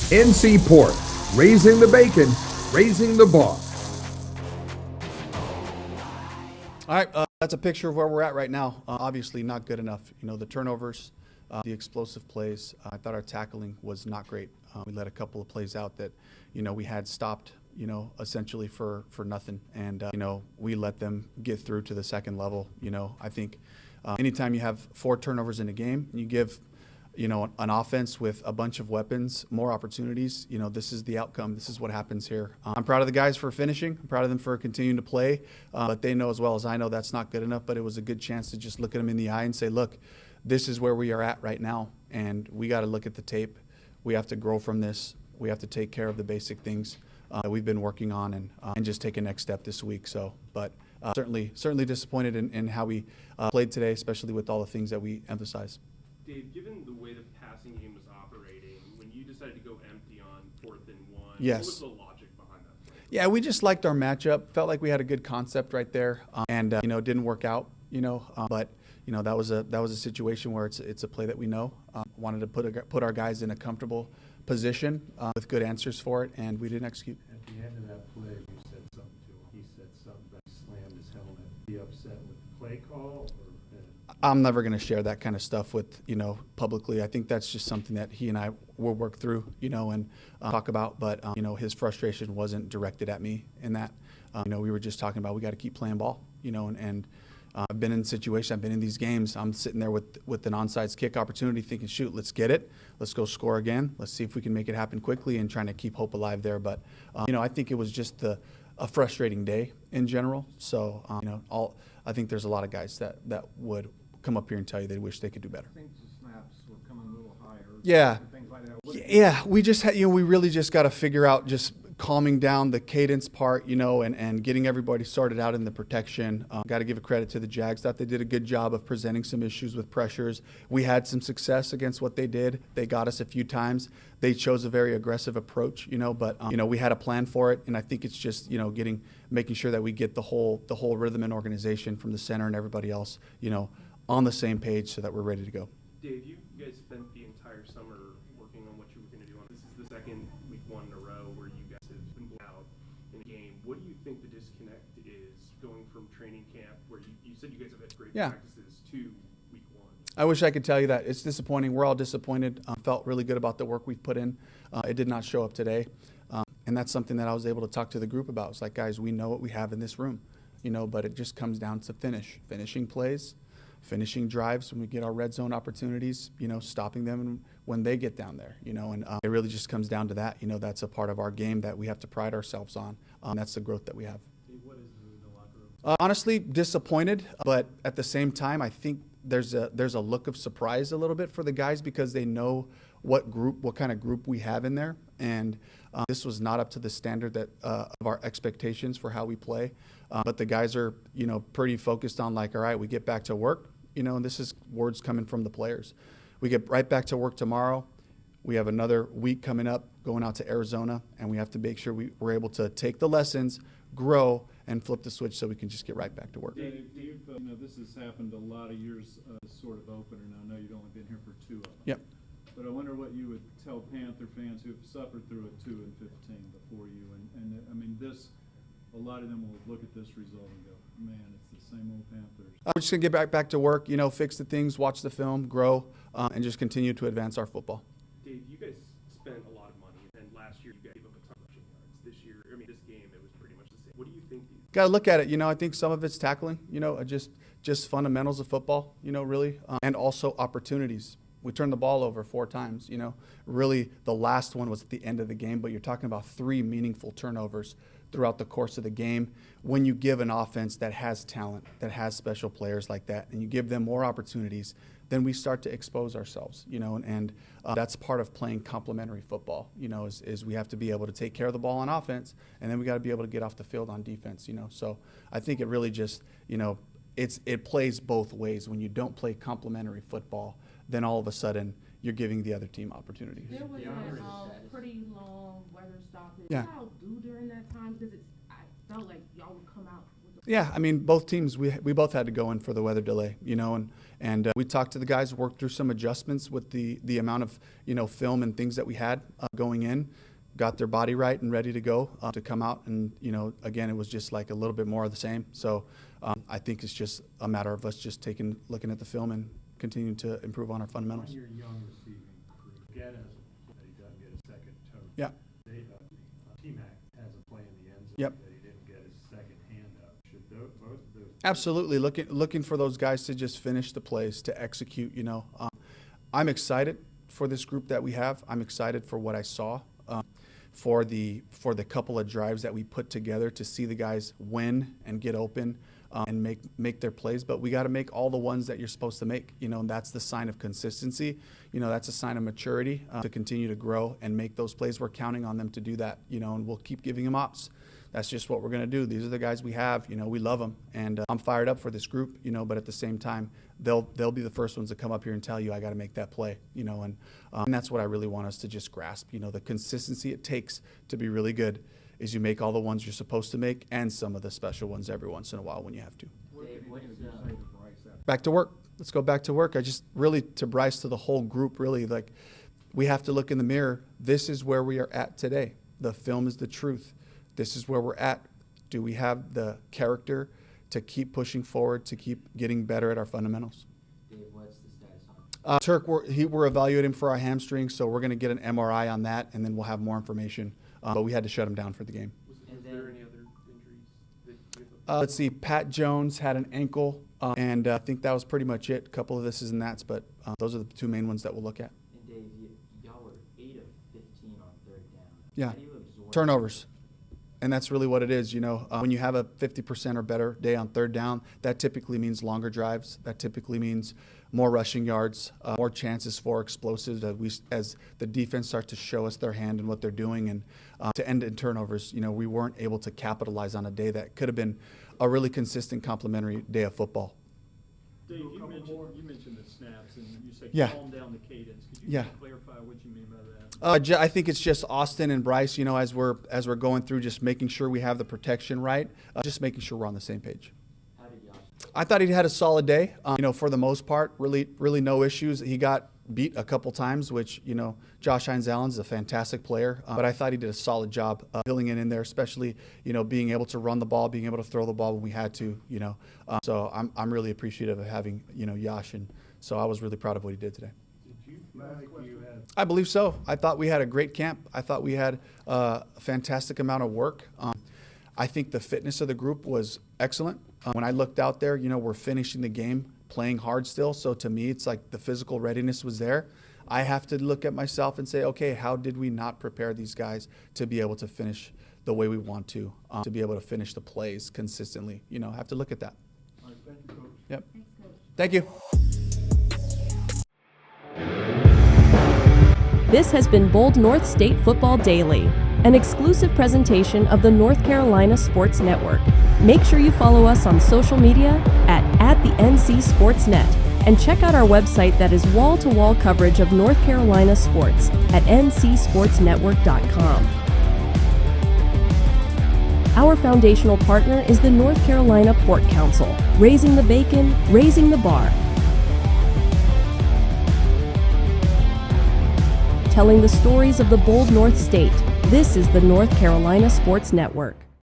NC Pork, raising the bacon, raising the bar. All right, that's a picture of where we're at right now. Obviously not good enough. You know, the turnovers, the explosive plays. I thought our tackling was not great. We let a couple of plays out that, you know, we had stopped, you know, essentially for nothing. And, you know, we let them get through to the second level. You know, I think anytime you have 4 turnovers in a game, you give, you know, an offense with a bunch of weapons, more opportunities, you know, this is the outcome. This is what happens here. I'm proud of the guys for finishing. I'm proud of them for continuing to play. But they know as well as I know that's not good enough, but it was a good chance to just look at them in the eye and say, look, this is where we are at right now. And we got to look at the tape. We have to grow from this. We have to take care of the basic things that we've been working on and just take a next step this week. So, but certainly disappointed in how we played today, especially with all the things that we emphasize. Dave, given the way the passing game was operating, when you decided to go empty on 4th and 1, Yes. What was the logic behind that play? Yeah, we just liked our matchup. Felt like we had a good concept right there, and you know, it didn't work out. You know, but you know that was a situation where it's a play that we know. Wanted to put our guys in a comfortable position with good answers for it, and we didn't execute. At the end of that play, you said something to him. He said something about he slammed his helmet. Be upset with the play call, or I'm never going to share that kind of stuff with, you know, publicly. I think that's just something that he and I will work through, you know, and talk about. But, you know, his frustration wasn't directed at me in that. You know, we were just talking about we got to keep playing ball, you know, and I've been in situations, I've been in these games. I'm sitting there with an onside kick opportunity thinking, shoot, let's get it. Let's go score again. Let's see if we can make it happen quickly and trying to keep hope alive there. But, you know, I think it was just a frustrating day in general. So, you know, I think there's a lot of guys that would come up here and tell you they wish they could do better. I think the snaps were coming a little higher. Yeah. Things like that. Yeah, we just had, you know, we really just got to figure out just calming down the cadence part, you know, and getting everybody sorted out in the protection. Got to give a credit to the Jags. Thought they did a good job of presenting some issues with pressures. We had some success against what they did. They got us a few times. They chose a very aggressive approach, you know, but, you know, we had a plan for it. And I think it's just, you know, making sure that we get the whole rhythm and organization from the center and everybody else, you know, on the same page so that we're ready to go. Dave, you guys spent the entire summer working on what you were going to do. This is the second week 1 in a row where you guys have been blown out in a game. What do you think the disconnect is going from training camp, where you said you guys have had great practices, to week 1? I wish I could tell you that. It's disappointing. We're all disappointed. Felt really good about the work we've put in. It did not show up today. And that's something that I was able to talk to the group about. It's like, guys, we know what we have in this room, you know, but it just comes down to finishing plays, finishing drives when we get our red zone opportunities, you know, stopping them when they get down there, you know, and it really just comes down to that. You know, that's a part of our game that we have to pride ourselves on. That's the growth that we have. What is it in the locker room? Honestly, disappointed, but at the same time, I think there's a look of surprise a little bit for the guys because they know what kind of group we have in there, and this was not up to the standard that of our expectations for how we play. But the guys are, you know, pretty focused on like, all right, we get back to work. You know, and this is words coming from the players. We get right back to work tomorrow. We have another week coming up, going out to Arizona, and we have to make sure we're able to take the lessons, grow, and flip the switch so we can just get right back to work. Dave, you know, this has happened a lot of years, sort of opener. Now, I know you've only been here for 2 of them. Yep. But I wonder what you would tell Panther fans who've suffered through a 2-15 before you. And I mean, a lot of them will look at this result and go, man, it's the same old Panthers. We're just going to get back to work, you know, fix the things, watch the film, grow, and just continue to advance our football. Dave, you guys spent a lot of money, and last year you guys gave up a ton of rushing yards. This year, I mean, this game, it was pretty much the same. What do you think? Got to look at it. You know, I think some of it's tackling, you know, just fundamentals of football, you know, really, and also opportunities. We turned the ball over 4 times, you know. Really, the last one was at the end of the game, but you're talking about 3 meaningful turnovers throughout the course of the game. When you give an offense that has talent, that has special players like that, and you give them more opportunities, then we start to expose ourselves, you know, and that's part of playing complementary football, you know, is we have to be able to take care of the ball on offense, and then we got to be able to get off the field on defense, you know. So I think it really just, you know, it plays both ways. When you don't play complementary football, then all of a sudden you're giving the other team opportunities. There was a pretty long weather stoppage. Yeah. What y'all do during that time? Because I felt like y'all would come out with Yeah, I mean, both teams, we both had to go in for the weather delay, you know, And we talked to the guys, worked through some adjustments with the amount of, film and things that we had going in, got their body right and ready to go to come out. And, again, it was just like a little bit more of the same. So I think it's just a matter of us just looking at the film and continuing to improve on our fundamentals. On your young receiving crew, again, as that he doesn't get a second toe. Yeah. T-Mac has a play in the end zone Yep. that he didn't get his second hand up. Should both of those? Absolutely. Looking for those guys to just finish the plays, to execute, I'm excited for this group that we have. I'm excited for what I saw, for the couple of drives that we put together to see the guys win and get open and make their plays. But we got to make all the ones that you're supposed to make, and that's the sign of consistency. That's a sign of maturity to continue to grow and make those plays. We're counting on them to do that, and we'll keep giving them ops. That's just what we're going to do. These are the guys we have. We love them, and I'm fired up for this group. But at the same time, they'll be the first ones to come up here and tell you I got to make that play. And that's what I really want us to just grasp. The consistency it takes to be really good is you make all the ones you're supposed to make and some of the special ones every once in a while when you have to. Back to work. Let's go back to work. I just really, to Bryce, to the whole group, really, like, we have to look in the mirror. This is where we are at today. The film is the truth. This is where we're at. Do we have the character to keep pushing forward, to keep getting better at our fundamentals? Dave, what's the status on? Turk, we're evaluating for our hamstring, so we're going to get an MRI on that, and then we'll have more information. But we had to shut him down for the game. Was there any other injuries that you Let's see. Pat Jones had an ankle, and I think that was pretty much it. A couple of thises and that's, but those are the two main ones that we'll look at. And Dave, y'all were 8 of 15 on third down. Yeah. How do you absorb Turnovers. And that's really what it is. When you have a 50% or better day on third down, that typically means longer drives. That typically means more rushing yards, more chances for explosives as the defense starts to show us their hand and what they're doing. And to end in turnovers, we weren't able to capitalize on a day that could have been a really consistent, complimentary day of football. Dave, you mentioned the snaps, and you said Yeah. calm down the cadence. Could you Yeah. clarify what you mean by that? I think it's just Austin and Bryce, as we're going through, just making sure we have the protection right, just making sure we're on the same page. How did Josh? I thought he had a solid day. For the most part, really no issues. He got beat a couple times, which, Josh Hines-Allen's a fantastic player. But I thought he did a solid job filling in there, especially, being able to run the ball, being able to throw the ball when we had to, So I'm really appreciative of having, Josh. And so I was really proud of what he did today. Did you feel like you had? I believe so. I thought we had a great camp. I thought we had a fantastic amount of work. I think the fitness of the group was excellent. When I looked out there, we're finishing the game playing hard still. So to me, it's like the physical readiness was there. I have to look at myself and say, okay, how did we not prepare these guys to be able to finish the way we want to be able to finish the plays consistently? I have to look at that. All right, thank you, Coach. Yep. Thanks, Coach. Thank you. This has been Bold North State Football Daily, an exclusive presentation of the North Carolina Sports Network. Make sure you follow us on social media at the NC Sports Net, and check out our website that is wall-to-wall coverage of North Carolina sports at ncsportsnetwork.com. Our foundational partner is the North Carolina Port Council, raising the bacon, raising the bar. Telling the stories of the bold North State. This is the North Carolina Sports Network.